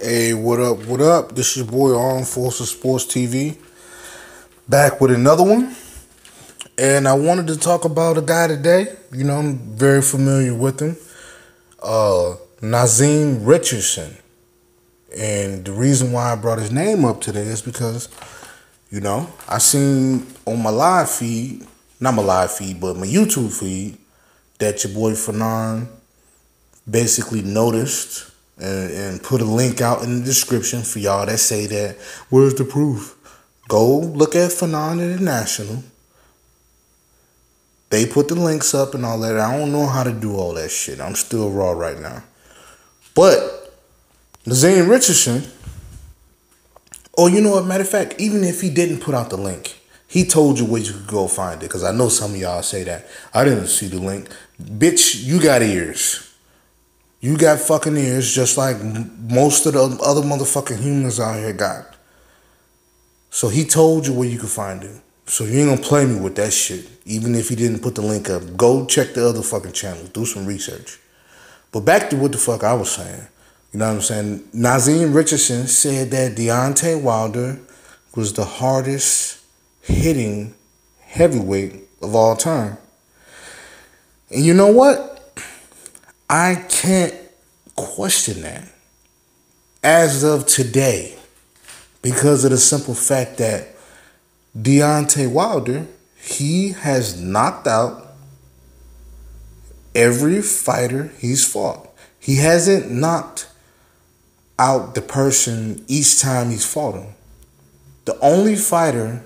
Hey, what up? What up? This is your boy Armed Forces Sports TV, back with another one. And I wanted to talk about a guy today. You know, I'm very familiar with him, Nazim Richardson. And the reason why I brought his name up today is because, I seen on my live feed, not my live feed, but my YouTube feed, that your boy Fanon basically noticed and put a link out in the description for y'all that say that, where's the proof? Go look at Fanon International. They put the links up and all that. I don't know how to do all that shit. I'm still raw right now. But Nazim Richardson, matter of fact, even if he didn't put out the link, he told you where you could go find it. Because I know some of y'all say that. I didn't see the link. Bitch, you got ears. You got fucking ears just like most of the other motherfucking humans out here got. So he told you where you could find it. So you ain't gonna play me with that shit. Even if he didn't put the link up. Go check the other fucking channels. Do some research. But back to what the fuck I was saying. You know what I'm saying? Nazim Richardson said that Deontay Wilder was the hardest hitting heavyweight of all time. And you know what? I can't question that as of today because of the simple fact that Deontay Wilder, he has knocked out every fighter he's fought. He hasn't knocked out the person each time he's fought him. The only fighter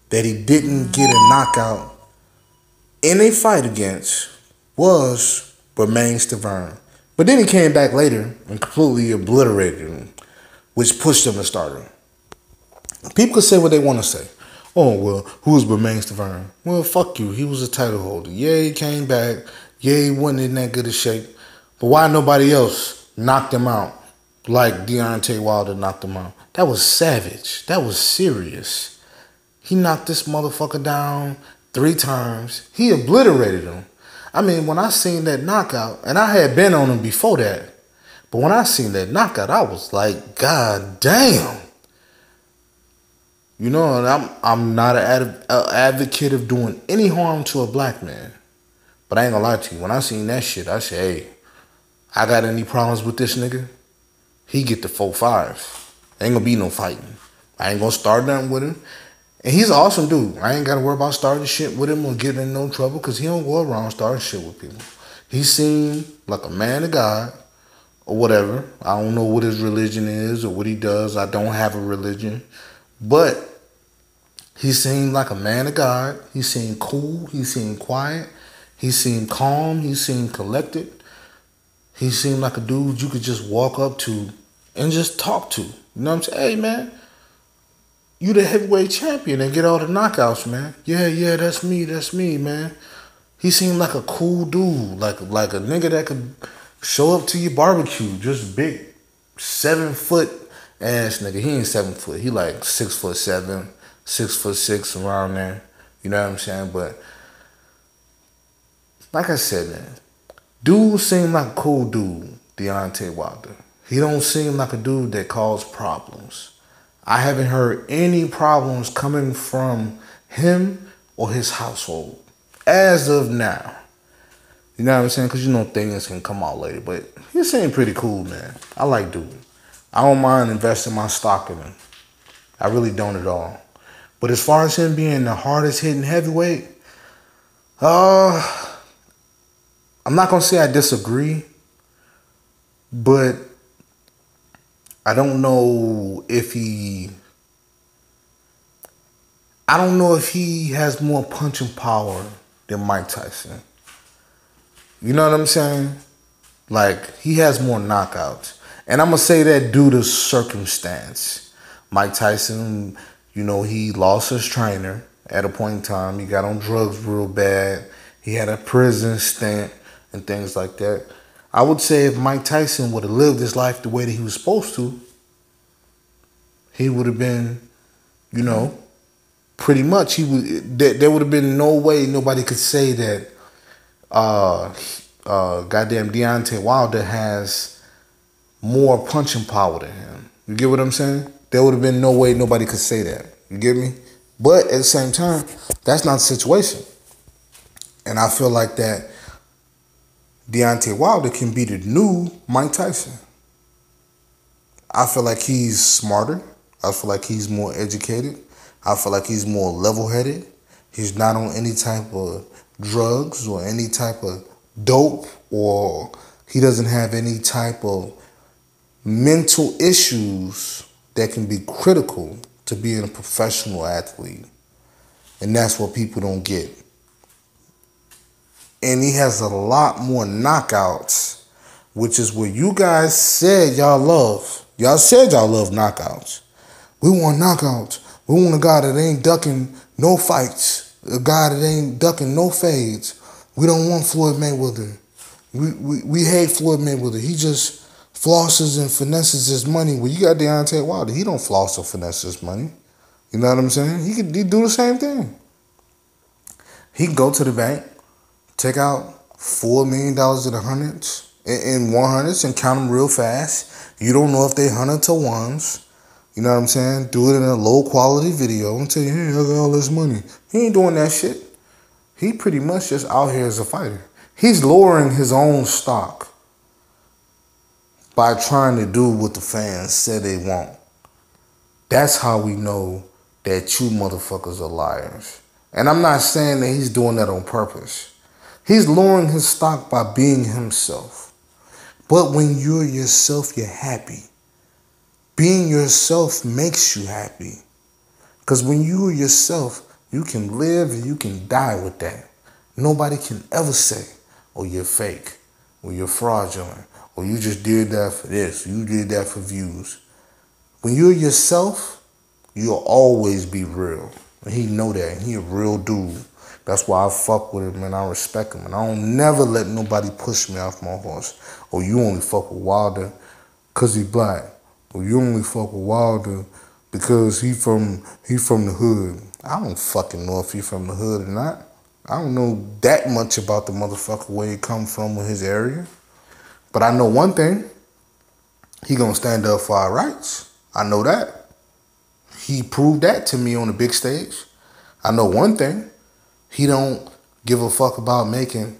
that he didn't get a knockout in a fight against was Bermane Stiverne. But then he came back later and completely obliterated him, which pushed him to stardom. People can say what they want to say. Oh, well, who's Bermane Stiverne? Well, fuck you. He was a title holder. Yeah, he came back. Yeah, he wasn't in that good a shape. But why nobody else knocked him out like Deontay Wilder knocked him out? That was savage. That was serious. He knocked this motherfucker down 3 times. He obliterated him. I mean, when I seen that knockout, and I had been on him before that, but when I seen that knockout, I was like, God damn. You know, and I'm not an advocate of doing any harm to a black man. But I ain't gonna lie to you. When I seen that shit, I said, hey, I got any problems with this nigga? He get the 4-5. Ain't gonna be no fighting. I ain't gonna start nothing with him. And he's an awesome dude. I ain't got to worry about starting shit with him or getting in no trouble because he don't go around starting shit with people. He seemed like a man of God or whatever. I don't know what his religion is or what he does. I don't have a religion. But he seemed like a man of God. He seemed cool. He seemed quiet. He seemed calm. He seemed collected. He seemed like a dude you could just walk up to and just talk to. You know what I'm saying? Hey, man. You the heavyweight champion and get all the knockouts, man. Yeah, that's me, man. He seemed like a cool dude, like a nigga that could show up to your barbecue, just big 7-foot ass nigga. He ain't 7 foot. He like 6'7", 6'6" around there. You know what I'm saying? But like I said, man, dude seemed like a cool dude, Deontay Wilder. He don't seem like a dude that cause problems. I haven't heard any problems coming from him or his household as of now. You know what I'm saying? Because things can come out later. But he seemed pretty cool, man. I like dude. I don't mind investing my stock in him. I really don't at all. But as far as him being the hardest hitting heavyweight, I'm not going to say I disagree. But I don't know if he has more punching power than Mike Tyson. You know what I'm saying? Like, he has more knockouts. And I'm going to say that due to circumstance. Mike Tyson, he lost his trainer at a point in time. He got on drugs real bad. He had a prison stint and things like that. I would say if Mike Tyson would have lived his life the way that he was supposed to, he would have been, pretty much there would have been no way nobody could say that goddamn Deontay Wilder has more punching power than him. You get what I'm saying? There would have been no way nobody could say that. You get me? But at the same time, that's not the situation. And I feel like that Deontay Wilder can be the new Mike Tyson. I feel like he's smarter. I feel like he's more educated. I feel like he's more level-headed. He's not on any type of drugs or any type of dope, or he doesn't have any type of mental issues that can be critical to being a professional athlete. And that's what people don't get. And he has a lot more knockouts, which is what you guys said y'all love. Y'all said y'all love knockouts. We want knockouts. We want a guy that ain't ducking no fights. A guy that ain't ducking no fades. We don't want Floyd Mayweather. We hate Floyd Mayweather. He just flosses and finesses his money. Well, you got Deontay Wilder. He don't floss or finesse his money. You know what I'm saying? He do the same thing. He can go to the bank, take out $4 million in the hundreds, in 100s, and count them real fast. You don't know if they 100 to ones. You know what I'm saying? Do it in a low quality video and tell you, hey, I got all this money. He ain't doing that shit. He pretty much just out here as a fighter. He's lowering his own stock by trying to do what the fans said they want. That's how we know that you motherfuckers are liars. And I'm not saying that he's doing that on purpose. He's lowering his stock by being himself. But when you're yourself, you're happy. Being yourself makes you happy. Because when you are yourself, you can live and you can die with that. Nobody can ever say, oh, you're fake, or you're fraudulent, or you just did that for this, you did that for views. When you're yourself, you'll always be real. And he know that. And he a real dude. That's why I fuck with him and I respect him. And I don't never let nobody push me off my horse. Or you only fuck with Wilder because he black. Or you only fuck with Wilder because he from the hood. I don't fucking know if he from the hood or not. I don't know that much about the motherfucker where he come from with his area. But I know one thing. He gonna stand up for our rights. I know that. He proved that to me on the big stage. I know one thing. He don't give a fuck about making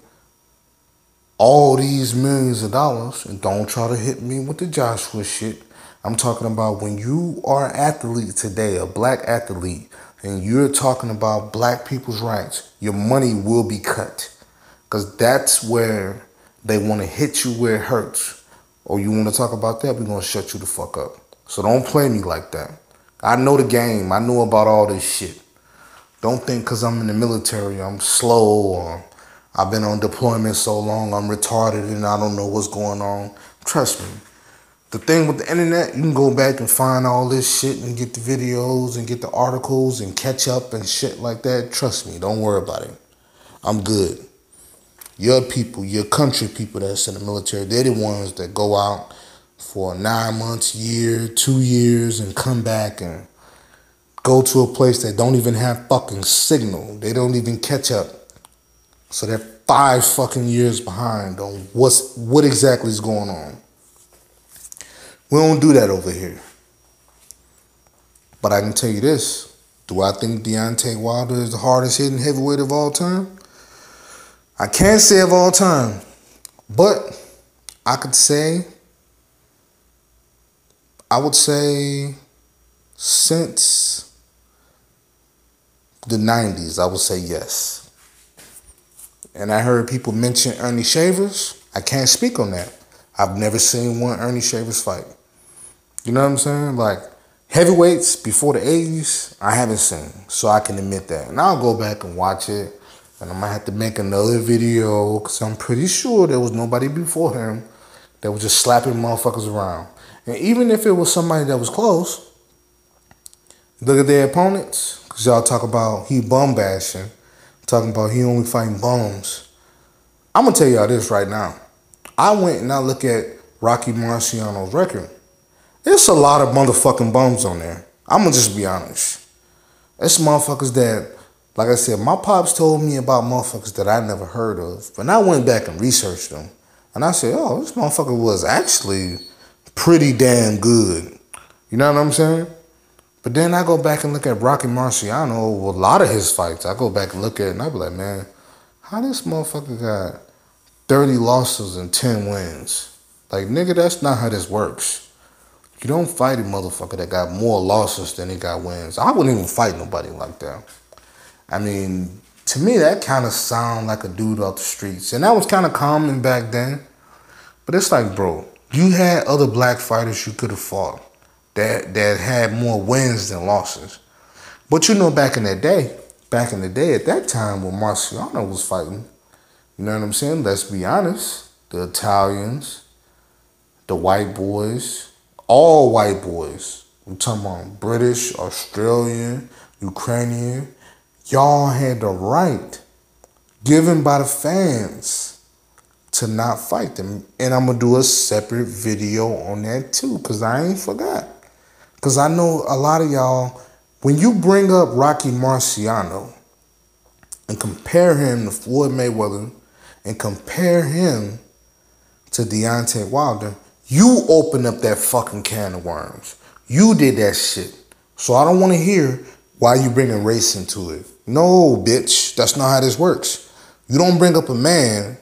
all these millions of dollars. And don't try to hit me with the Joshua shit. I'm talking about when you are an athlete today, a black athlete, and you're talking about black people's rights, your money will be cut. Because that's where they want to hit you where it hurts. Or you want to talk about that, we're going to shut you the fuck up. So don't play me like that. I know the game. I know about all this shit. Don't think because I'm in the military, I'm slow, or I've been on deployment so long, I'm retarded and I don't know what's going on. Trust me. The thing with the internet, you can go back and find all this shit and get the videos and get the articles and catch up and shit like that. Trust me, don't worry about it. I'm good. Your people, your country people that's in the military, they're the ones that go out for 9 months, year, 2 years, and come back and go to a place that don't even have fucking signal. They don't even catch up. So they're 5 fucking years behind on what exactly is going on. We don't do that over here. But I can tell you this. Do I think Deontay Wilder is the hardest hitting heavyweight of all time? I can't say of all time. But I would say since the 90s, I would say yes. And I heard people mention Ernie Shavers. I can't speak on that. I've never seen one Ernie Shavers fight. You know what I'm saying? Like, heavyweights before the 80s, I haven't seen. So I can admit that. And I'll go back and watch it. And I might have to make another video because I'm pretty sure there was nobody before him that was just slapping motherfuckers around. And even if it was somebody that was close, look at their opponents. Because y'all talk about he bum bashing. Talking about he only fighting bums. I'm going to tell y'all this right now. I went and I look at Rocky Marciano's record. There's a lot of motherfucking bums on there. I'm going to just be honest. It's motherfuckers that, like I said, my pops told me about motherfuckers that I never heard of. But I went back and researched them. And I said, oh, this motherfucker was actually pretty damn good. You know what I'm saying? But then I go back and look at Rocky Marciano, a lot of his fights. I go back and look at it and I be like, man, how this motherfucker got 30 losses and 10 wins? Like, nigga, that's not how this works. You don't fight a motherfucker that got more losses than he got wins. I wouldn't even fight nobody like that. I mean, to me, that kind of sound like a dude off the streets. And that was kind of common back then. But it's like, bro, you had other black fighters you could have fought that had more wins than losses. But you know, back in the day, at that time when Marciano was fighting, you know what I'm saying? Let's be honest. The Italians, the white boys, all white boys. I'm talking about British, Australian, Ukrainian. Y'all had the right given by the fans to not fight them. And I'm going to do a separate video on that too, because I ain't forgot. Because I know a lot of y'all, when you bring up Rocky Marciano and compare him to Floyd Mayweather and compare him to Deontay Wilder, you open up that fucking can of worms. You did that shit. So I don't want to hear why you bringing race into it. No, bitch, that's not how this works. You don't bring up a man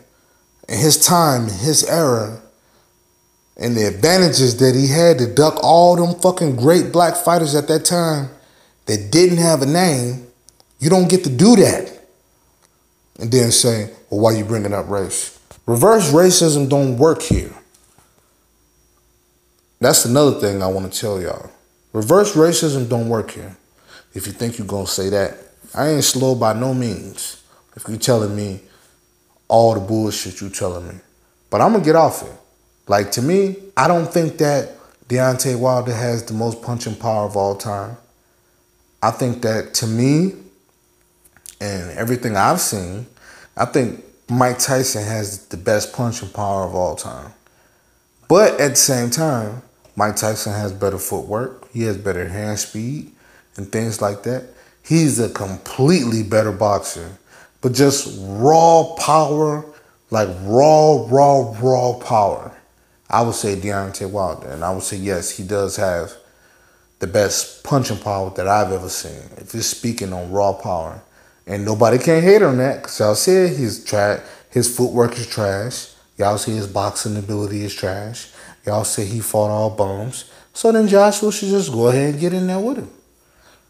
in his time, in his era, and the advantages that he had to duck all them fucking great black fighters at that time that didn't have a name. You don't get to do that. And then say, well, why you bringing up race? Reverse racism don't work here. That's another thing I want to tell y'all. Reverse racism don't work here. If you think you're going to say that, I ain't slow by no means. If you're telling me all the bullshit you telling me. But I'm going to get off it. Like, to me, I don't think that Deontay Wilder has the most punching power of all time. I think that, to me, and everything I've seen, I think Mike Tyson has the best punching power of all time. But at the same time, Mike Tyson has better footwork. He has better hand speed and things like that. He's a completely better boxer. But just raw power, like raw power, I would say Deontay Wilder. And I would say, yes, he does have the best punching power that I've ever seen. If you're speaking on raw power. And nobody can hate on that. Because y'all said his footwork is trash. Y'all say his boxing ability is trash. Y'all say he fought all bums. So then Joshua should just go ahead and get in there with him.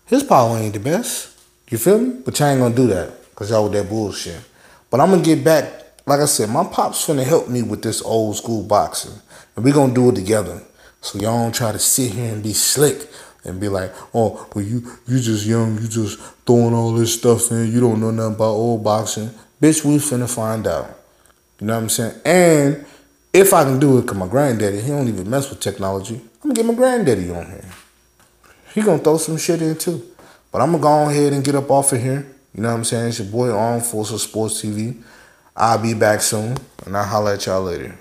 His power ain't the best. You feel me? But y'all ain't going to do that. Because y'all with that bullshit. But I'm going to get back. Like I said, my pop's finna help me with this old school boxing. And we going to do it together. So y'all don't try to sit here and be slick. And be like, oh, well, you just young. You just throwing all this stuff in. You don't know nothing about old boxing. Bitch, we finna find out. You know what I'm saying? And if I can do it, because my granddaddy, he don't even mess with technology. I'm going to get my granddaddy on here. He going to throw some shit in too. But I'm going to go ahead and get up off of here. You know what I'm saying? It's your boy, Armed Forces Sports TV. I'll be back soon. And I'll holler at y'all later.